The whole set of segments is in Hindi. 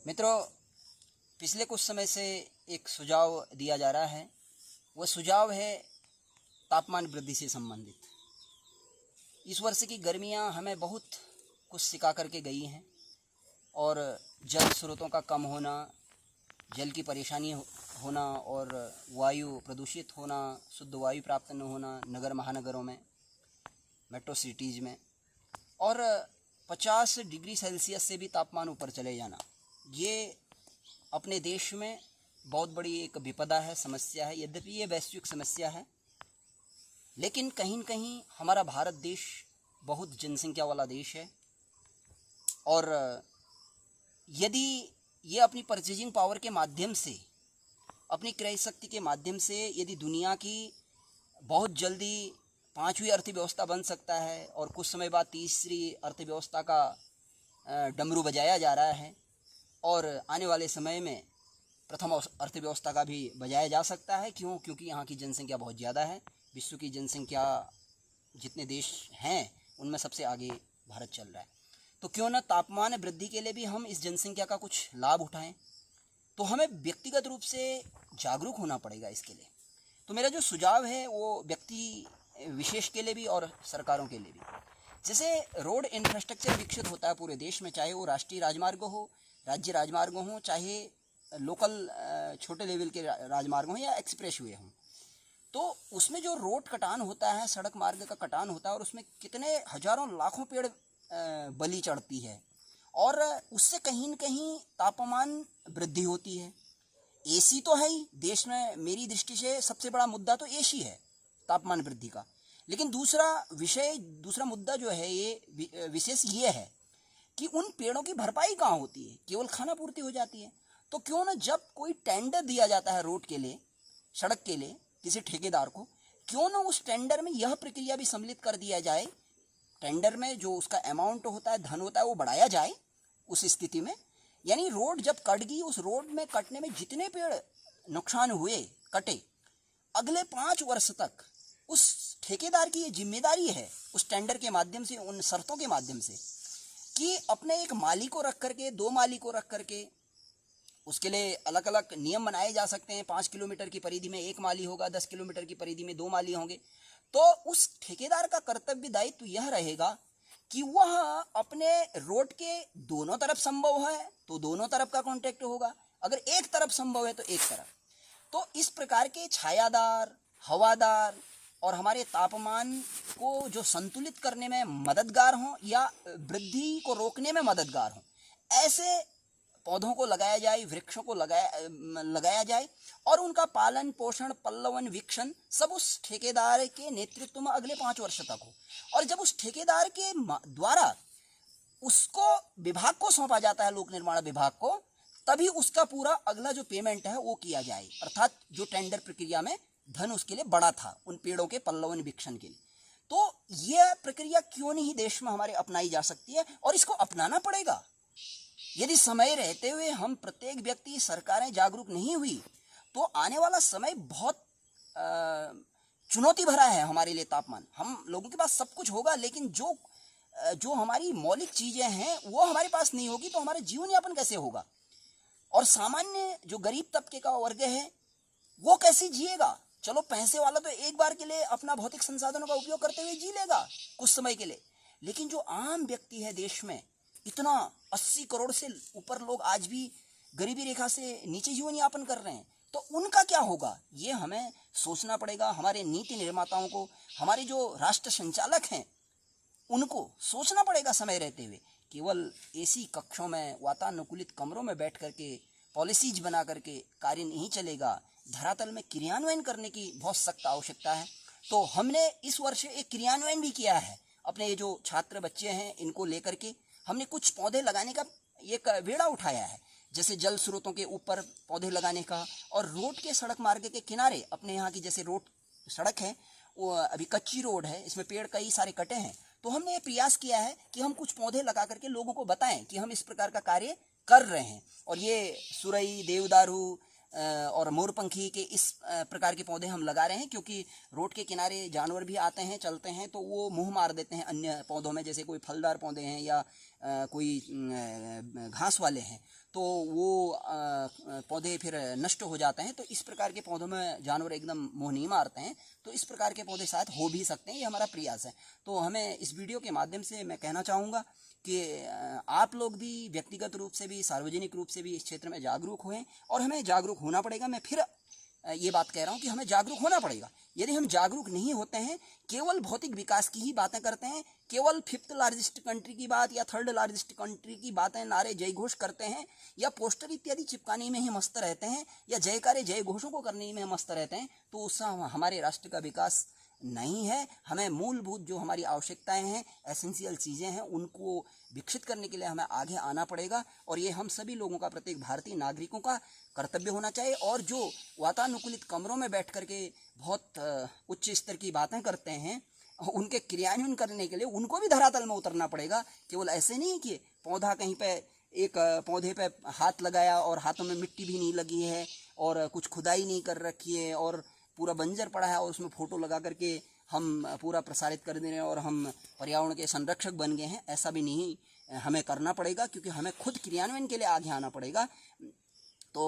मित्रों, पिछले कुछ समय से एक सुझाव दिया जा रहा है। वह सुझाव है तापमान वृद्धि से संबंधित। इस वर्ष की गर्मियां हमें बहुत कुछ सिखा करके गई हैं और जल स्रोतों का कम होना, जल की परेशानी होना और वायु प्रदूषित होना, शुद्ध वायु प्राप्त न होना नगर महानगरों में, मेट्रो सिटीज़ में, और 50 डिग्री सेल्सियस से भी तापमान ऊपर चले जाना, ये अपने देश में बहुत बड़ी एक विपदा है, समस्या है। यद्यपि ये वैश्विक समस्या है, लेकिन कहीं न कहीं हमारा भारत देश बहुत जनसंख्या वाला देश है और यदि ये अपनी परचेजिंग पावर के माध्यम से, अपनी क्रय शक्ति के माध्यम से यदि दुनिया की बहुत जल्दी 5वीं अर्थव्यवस्था बन सकता है और कुछ समय बाद तीसरी अर्थव्यवस्था का डमरू बजाया जा रहा है और आने वाले समय में प्रथम अर्थव्यवस्था का भी बजाया जा सकता है। क्यों? क्योंकि यहाँ की जनसंख्या बहुत ज़्यादा है। विश्व की जनसंख्या जितने देश हैं उनमें सबसे आगे भारत चल रहा है। तो क्यों न तापमान वृद्धि के लिए भी हम इस जनसंख्या का कुछ लाभ उठाएं। तो हमें व्यक्तिगत रूप से जागरूक होना पड़ेगा इसके लिए। तो मेरा जो सुझाव है वो व्यक्ति विशेष के लिए भी और सरकारों के लिए भी। जैसे रोड इंफ्रास्ट्रक्चर विकसित होता है पूरे देश में, चाहे वो राष्ट्रीय राजमार्ग हो, राज्य राजमार्ग हों, चाहे लोकल छोटे लेवल के राजमार्ग हों या एक्सप्रेस वे हों, तो उसमें जो रोड कटान होता है, सड़क मार्ग का कटान होता है और उसमें कितने हजारों लाखों पेड़ बलि चढ़ती है और उससे कहीं न कहीं तापमान वृद्धि होती है। एसी तो है ही देश में, मेरी दृष्टि से सबसे बड़ा मुद्दा तो एसी है तापमान वृद्धि का। लेकिन दूसरा मुद्दा जो है, ये विशेष ये है कि उन पेड़ों की भरपाई कहाँ होती है, केवल खाना पूर्ति हो जाती है। तो क्यों ना जब कोई टेंडर दिया जाता है रोड के लिए, सड़क के लिए किसी ठेकेदार को, क्यों ना उस टेंडर में यह प्रक्रिया भी सम्मिलित कर दिया जाए। टेंडर में जो उसका अमाउंट होता है, धन होता है, वो बढ़ाया जाए उस स्थिति में। यानी रोड जब कट गई, उस रोड में कटने में जितने पेड़ नुकसान हुए, कटे, अगले 5 वर्ष तक उस ठेकेदार की ये जिम्मेदारी है, उस टेंडर के माध्यम से, उन शर्तों के माध्यम से, कि अपने एक माली को रख करके, 2 माली को रख करके, उसके लिए अलग अलग नियम बनाए जा सकते हैं। 5 किलोमीटर की परिधि में 1 माली होगा, 10 किलोमीटर की परिधि में 2 माली होंगे। तो उस ठेकेदार का कर्तव्य दायित्व यह रहेगा कि वह अपने रोड के दोनों तरफ संभव है तो दोनों तरफ का कॉन्ट्रैक्ट होगा, अगर एक तरफ संभव है तो एक तरफ। तो इस प्रकार के छायादार, हवादार और हमारे तापमान को जो संतुलित करने में मददगार हों या वृद्धि को रोकने में मददगार हों, ऐसे पौधों को लगाया जाए, वृक्षों को लगाया जाए और उनका पालन पोषण, पल्लवन, वीक्षण सब उस ठेकेदार के नेतृत्व में अगले 5 वर्ष तक हो। और जब उस ठेकेदार के द्वारा उसको विभाग को सौंपा जाता है, लोक निर्माण विभाग को, तभी उसका पूरा अगला जो पेमेंट है वो किया जाए, अर्थात जो टेंडर प्रक्रिया में धन उसके लिए बढ़ा था उन पेड़ों के पल्लवन वीक्षण के लिए। तो यह प्रक्रिया क्यों नहीं देश में हमारे अपनाई जा सकती है और इसको अपनाना पड़ेगा। यदि समय रहते हुए हम प्रत्येक व्यक्ति, सरकारें जागरूक नहीं हुई तो आने वाला समय बहुत चुनौती भरा है हमारे लिए। तापमान, हम लोगों के पास सब कुछ होगा, लेकिन जो हमारी मौलिक चीजें हैं वो हमारे पास नहीं होगी तो हमारा जीवन यापन कैसे होगा। और सामान्य जो गरीब तबके का वर्ग है वो कैसे जिएगा। चलो, पैसे वाला तो एक बार के लिए अपना भौतिक संसाधनों का उपयोग करते हुए जी लेगा कुछ समय के लिए, लेकिन जो आम व्यक्ति है देश में, इतना 80 करोड़ से ऊपर लोग आज भी गरीबी रेखा से नीचे जीवन यापन कर रहे हैं, तो उनका क्या होगा, ये हमें सोचना पड़ेगा। हमारे नीति निर्माताओं को, हमारे जो राष्ट्र संचालक हैं, उनको सोचना पड़ेगा समय रहते हुए। केवल एसी कक्षों में, वातानुकूलित कमरों में बैठ करके पॉलिसीज बना करके कार्य नहीं चलेगा। धरातल में क्रियान्वयन करने की बहुत सख्त आवश्यकता है। तो हमने इस वर्ष एक क्रियान्वयन भी किया है। अपने ये जो छात्र बच्चे हैं इनको लेकर के हमने कुछ पौधे लगाने का एक बेड़ा उठाया है, जैसे जल स्रोतों के ऊपर पौधे लगाने का, और रोड के सड़क मार्ग के किनारे, अपने यहाँ की जैसे रोड सड़क है वो अभी कच्ची रोड है, इसमें पेड़ कई सारे कटे हैं, तो हमने ये प्रयास किया है कि हम कुछ पौधे लगा करके लोगों को बताएं कि हम इस प्रकार का कार्य कर रहे हैं। और ये सुरई, देवदारू और मोरपंखी के इस प्रकार के पौधे हम लगा रहे हैं, क्योंकि रोड के किनारे जानवर भी आते हैं, चलते हैं, तो वो मुंह मार देते हैं अन्य पौधों में, जैसे कोई फलदार पौधे हैं या कोई घास वाले हैं, तो वो पौधे फिर नष्ट हो जाते हैं। तो इस प्रकार के पौधों में जानवर एकदम मोह नहीं मारते हैं। तो इस प्रकार के पौधे शायद हो भी सकते हैं, ये हमारा प्रयास है। तो हमें इस वीडियो के माध्यम से मैं कहना चाहूँगा कि आप लोग भी व्यक्तिगत रूप से भी, सार्वजनिक रूप से भी इस क्षेत्र में जागरूक हुए, और हमें जागरूक होना पड़ेगा। मैं फिर ये बात कह रहा हूँ कि हमें जागरूक होना पड़ेगा। यदि हम जागरूक नहीं होते हैं, केवल भौतिक विकास की ही बातें करते हैं, केवल 5th लार्जेस्ट कंट्री की बात या 3rd लार्जेस्ट कंट्री की बातें, नारे जय घोष करते हैं, या पोस्टर इत्यादि चिपकाने में ही मस्त रहते हैं, या जयकारे जय घोषों को करने में मस्त रहते हैं, तो उससे हमारे राष्ट्र का विकास नहीं है। हमें मूलभूत जो हमारी आवश्यकताएं हैं, एसेंशियल चीज़ें हैं, उनको विकसित करने के लिए हमें आगे आना पड़ेगा। और ये हम सभी लोगों का, प्रत्येक भारतीय नागरिकों का कर्तव्य होना चाहिए। और जो वातानुकूलित कमरों में बैठ करके बहुत उच्च स्तर की बातें करते हैं, उनके क्रियान्वयन करने के लिए उनको भी धरातल में उतरना पड़ेगा। केवल ऐसे नहीं कि पौधा कहीं पे, एक पौधे पे हाथ लगाया और हाथों में मिट्टी भी नहीं लगी है, और कुछ खुदाई नहीं कर रखी है, और पूरा बंजर पड़ा है, और उसमें फ़ोटो लगा करके हम पूरा प्रसारित कर दे रहे हैं और हम पर्यावरण के संरक्षक बन गए हैं। ऐसा भी नहीं हमें करना पड़ेगा, क्योंकि हमें खुद क्रियान्वयन के लिए आगे आना पड़ेगा। तो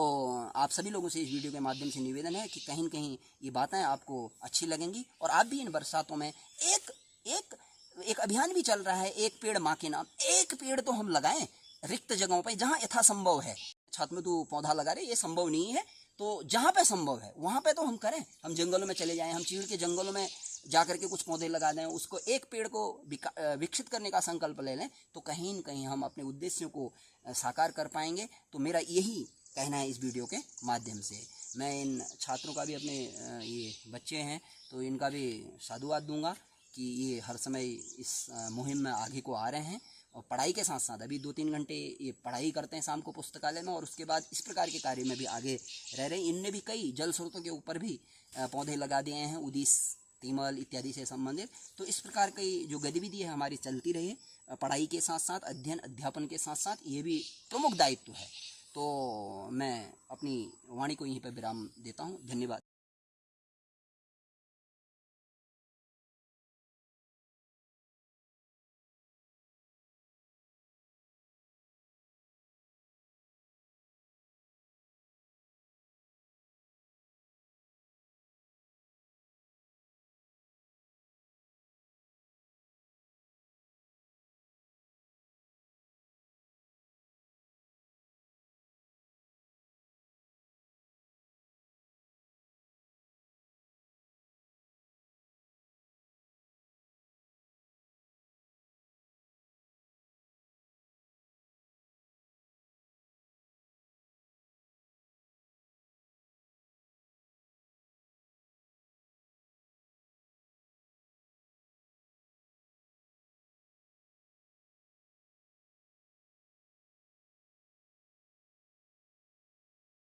आप सभी लोगों से इस वीडियो के माध्यम से निवेदन है कि कहीं न कहीं ये बातें आपको अच्छी लगेंगी, और आप भी इन बरसातों में एक अभियान भी चल रहा है, एक पेड़ माँ के नाम। एक पेड़ तो हम लगाएं रिक्त जगहों पर जहाँ यथासंभव है। छत में तो पौधा लगा रहे, ये संभव नहीं है, तो जहाँ पे संभव है वहाँ पे तो हम करें। हम जंगलों में चले जाएं, हम चीड़ के जंगलों में जा करके कुछ पौधे लगा दें, उसको एक पेड़ को विकसित करने का संकल्प ले लें, तो कहीं न कहीं हम अपने उद्देश्यों को साकार कर पाएंगे। तो मेरा यही कहना है इस वीडियो के माध्यम से। मैं इन छात्रों का भी, अपने ये बच्चे हैं तो इनका भी साधुवाद दूंगा कि ये हर समय इस मुहिम में आगे को आ रहे हैं, और पढ़ाई के साथ साथ अभी 2-3 घंटे ये पढ़ाई करते हैं शाम को पुस्तकालय में, और उसके बाद इस प्रकार के कार्य में भी आगे रह रहे हैं। इनने भी कई जल स्रोतों के ऊपर भी पौधे लगा दिए हैं, उदिस, तीमल इत्यादि से संबंधित। तो इस प्रकार की जो गतिविधि है हमारी चलती रही है, पढ़ाई के साथ साथ, अध्ययन अध्यापन के साथ साथ, ये भी प्रमुख दायित्व है। तो मैं अपनी वाणी को यहीं पर विराम देता हूँ। धन्यवाद।